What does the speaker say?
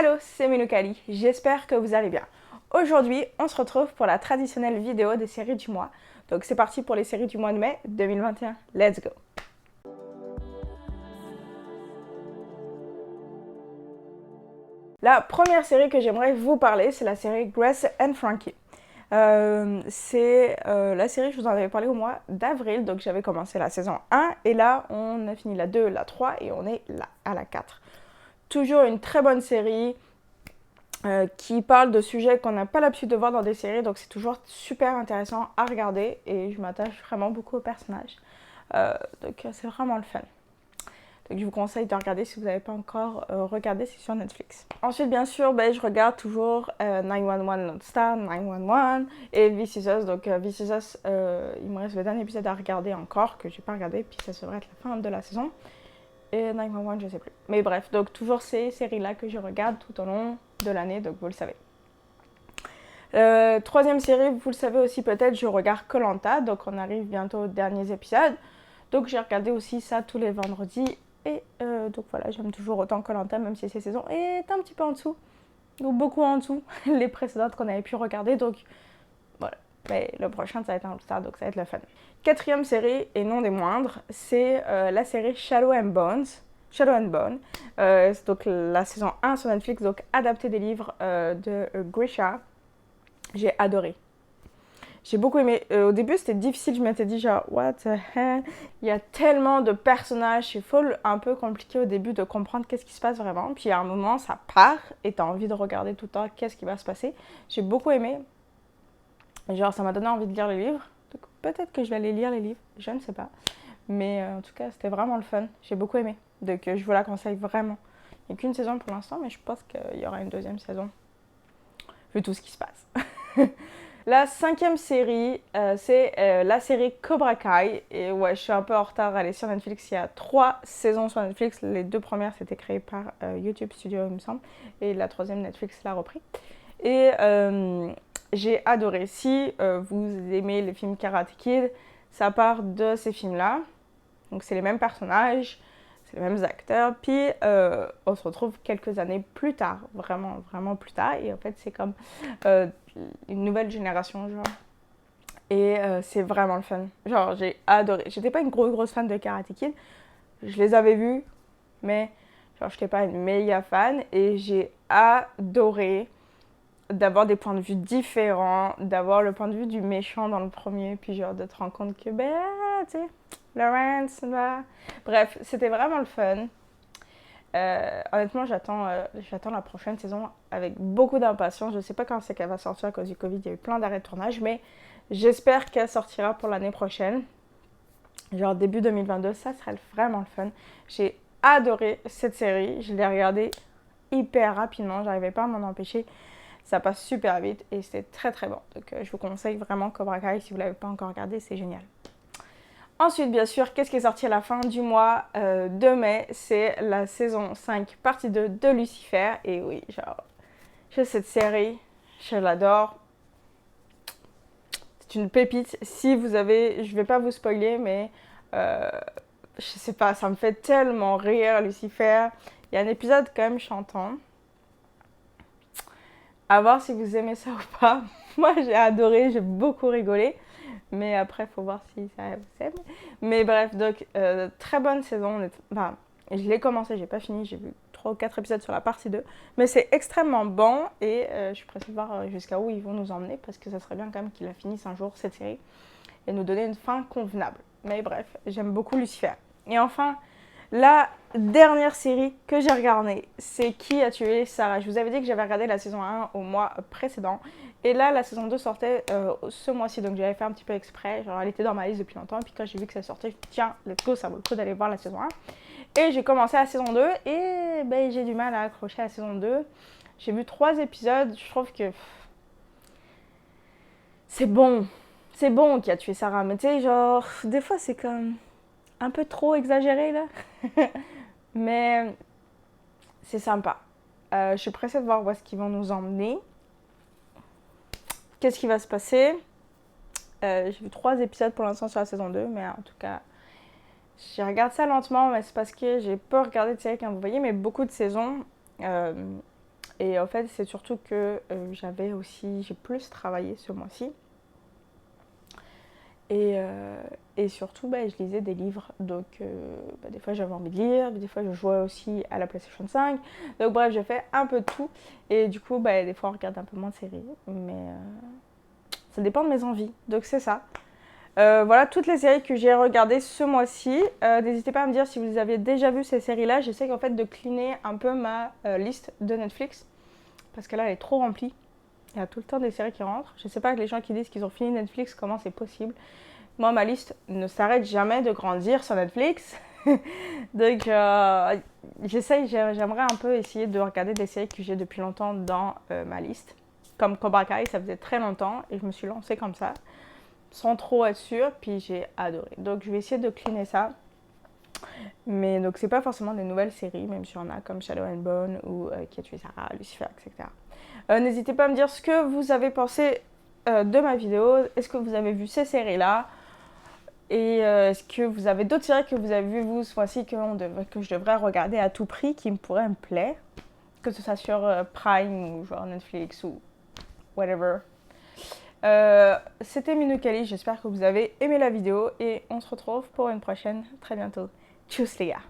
Allô, c'est Minoukali, j'espère que vous allez bien. Aujourd'hui, on se retrouve pour la traditionnelle vidéo des séries du mois. Donc c'est parti pour les séries du mois de mai 2021. Let's go! La première série que j'aimerais vous parler, c'est la série Grace and Frankie. C'est la série, je vous en avais parlé au mois d'avril, donc j'avais commencé la saison 1 et là on a fini la 2, la 3 et on est là à la 4. Toujours une très bonne série qui parle de sujets qu'on n'a pas l'habitude de voir dans des séries, donc c'est toujours super intéressant à regarder et je m'attache vraiment beaucoup aux personnages. Donc c'est vraiment le fun. Donc je vous conseille de regarder si vous n'avez pas encore regardé, c'est sur Netflix. Ensuite, bien sûr, je regarde toujours 911 Lone Star, 911 et This Is Us. Donc This Is Us, il me reste le dernier épisode à regarder encore, que j'ai pas regardé, puis ça devrait être la fin de la saison. Et 911, je sais plus. Mais bref, donc toujours ces séries-là que je regarde tout au long de l'année, donc vous le savez. Troisième série, vous le savez aussi peut-être, je regarde Koh-Lanta, donc on arrive bientôt aux derniers épisodes. Donc j'ai regardé aussi ça tous les vendredis. Et donc voilà, j'aime toujours autant Koh-Lanta, même si cette saison est un petit peu en dessous, ou beaucoup en dessous, les précédentes qu'on avait pu regarder. Donc voilà, mais le prochain ça va être un star, donc ça va être le fun. Quatrième série, et non des moindres, c'est la série Shadow and Bone. C'est donc la saison 1 sur Netflix, donc adaptée des livres de Grisha. J'ai adoré. J'ai beaucoup aimé. Au début, c'était difficile. Je m'étais dit genre, what the hell? Il y a tellement de personnages. C'est un peu compliqué au début de comprendre qu'est-ce qui se passe vraiment. Puis à un moment, ça part et t'as envie de regarder tout le temps qu'est-ce qui va se passer. J'ai beaucoup aimé. Genre, ça m'a donné envie de lire les livres. Donc peut-être que je vais aller lire les livres. Je ne sais pas. Mais en tout cas, c'était vraiment le fun. J'ai beaucoup aimé. Donc je vous la conseille vraiment. Il n'y a qu'une saison pour l'instant, mais je pense qu'il y aura une deuxième saison. Vu tout ce qui se passe. La cinquième série, c'est la série Cobra Kai. Et ouais, je suis un peu en retard, elle est sur Netflix. Il y a 3 saisons sur Netflix. Les 2 premières, c'était créé par YouTube Studio, il me semble. Et la troisième, Netflix l'a repris. Et j'ai adoré. Si vous aimez les films Karate Kid, ça part de ces films-là. Donc c'est les mêmes personnages, c'est les mêmes acteurs. Puis on se retrouve quelques années plus tard, vraiment, vraiment plus tard. Et en fait, c'est comme une nouvelle génération, genre. Et c'est vraiment le fun. Genre, j'ai adoré. J'étais pas une grosse fan de Karate Kid. Je les avais vus, mais genre, j'étais pas une méga fan. Et j'ai adoré d'avoir des points de vue différents, d'avoir le point de vue du méchant dans le premier, puis genre de te rendre compte que, tu sais, Lawrence, bah. Bref, c'était vraiment le fun. Honnêtement, j'attends la prochaine saison avec beaucoup d'impatience. Je ne sais pas quand c'est qu'elle va sortir à cause du Covid. Il y a eu plein d'arrêts de tournage, mais j'espère qu'elle sortira pour l'année prochaine. Genre début 2022, ça serait vraiment le fun. J'ai adoré cette série. Je l'ai regardée hyper rapidement. J'arrivais pas à m'en empêcher. Ça passe super vite et c'était très très bon. Donc je vous conseille vraiment Cobra Kai si vous ne l'avez pas encore regardé, c'est génial. Ensuite, bien sûr, qu'est-ce qui est sorti à la fin du mois de mai? C'est la saison 5, partie 2 de Lucifer. Et oui, genre, cette série, je l'adore. C'est une pépite. Si vous avez, je vais pas vous spoiler, mais je sais pas, ça me fait tellement rire, Lucifer. Il y a un épisode quand même chantant. À voir si vous aimez ça ou pas. Moi, j'ai adoré, j'ai beaucoup rigolé. Mais après, il faut voir si ça vous aime. Mais bref, donc, très bonne saison. Enfin, je l'ai commencé, j'ai pas fini. J'ai vu 3 ou 4 épisodes sur la partie 2. Mais c'est extrêmement bon et je suis pressée de voir jusqu'à où ils vont nous emmener. Parce que ça serait bien quand même qu'ils la finissent un jour, cette série. Et nous donner une fin convenable. Mais bref, j'aime beaucoup Lucifer. Et enfin, la dernière série que j'ai regardée, c'est Qui a tué Sarah. Je vous avais dit que j'avais regardé la saison 1 au mois précédent. Et là, la saison 2 sortait ce mois-ci. Donc j'avais fait un petit peu exprès. Genre, elle était dans ma liste depuis longtemps. Et puis quand j'ai vu que ça sortait, je me suis dit, tiens, let's go, ça vaut le coup d'aller voir la saison 1. Et j'ai commencé la saison 2. Et j'ai du mal à accrocher à la saison 2. J'ai vu 3 épisodes. Je trouve que c'est bon. C'est bon Qui a tué Sarah. Mais tu sais, genre, des fois, c'est comme un peu trop exagéré, là. Mais c'est sympa. Je suis pressée de voir où est-ce qu'ils vont nous emmener. Qu'est-ce qui va se passer? J'ai vu 3 épisodes pour l'instant sur la saison 2, mais en tout cas, je regarde ça lentement, mais c'est parce que j'ai pas regardé de série comme vous voyez, mais beaucoup de saisons. Et en fait, c'est surtout que j'ai plus travaillé ce mois-ci. Et surtout, je lisais des livres. Donc, des fois, j'avais envie de lire. Des fois, je jouais aussi à la PlayStation 5. Donc, bref, j'ai fait un peu de tout. Et du coup, des fois, on regarde un peu moins de séries. Mais ça dépend de mes envies. Donc, c'est ça. Voilà toutes les séries que j'ai regardées ce mois-ci. N'hésitez pas à me dire si vous avez déjà vu ces séries-là. J'essaie en fait de cleaner un peu ma liste de Netflix. Parce que là, elle est trop remplie. Il y a tout le temps des séries qui rentrent. Je sais pas que les gens qui disent qu'ils ont fini Netflix, comment c'est possible. Moi, ma liste ne s'arrête jamais de grandir sur Netflix. Donc, j'aimerais un peu essayer de regarder des séries que j'ai depuis longtemps dans ma liste. Comme Cobra Kai, ça faisait très longtemps et je me suis lancée comme ça, sans trop être sûre, puis j'ai adoré. Donc, je vais essayer de cleaner ça. Mais donc, c'est pas forcément des nouvelles séries, même s'il y en a comme Shadow and Bone ou Qui a tué Sarah, Lucifer, etc. N'hésitez pas à me dire ce que vous avez pensé de ma vidéo. Est-ce que vous avez vu ces séries-là? Et est-ce que vous avez d'autres séries que vous avez vues, vous, ce mois-ci, que je devrais regarder à tout prix, qui pourraient me plaire? Que ce soit sur Prime ou genre Netflix ou whatever. C'était Minokali, j'espère que vous avez aimé la vidéo et on se retrouve pour une prochaine très bientôt. Tchuss les gars!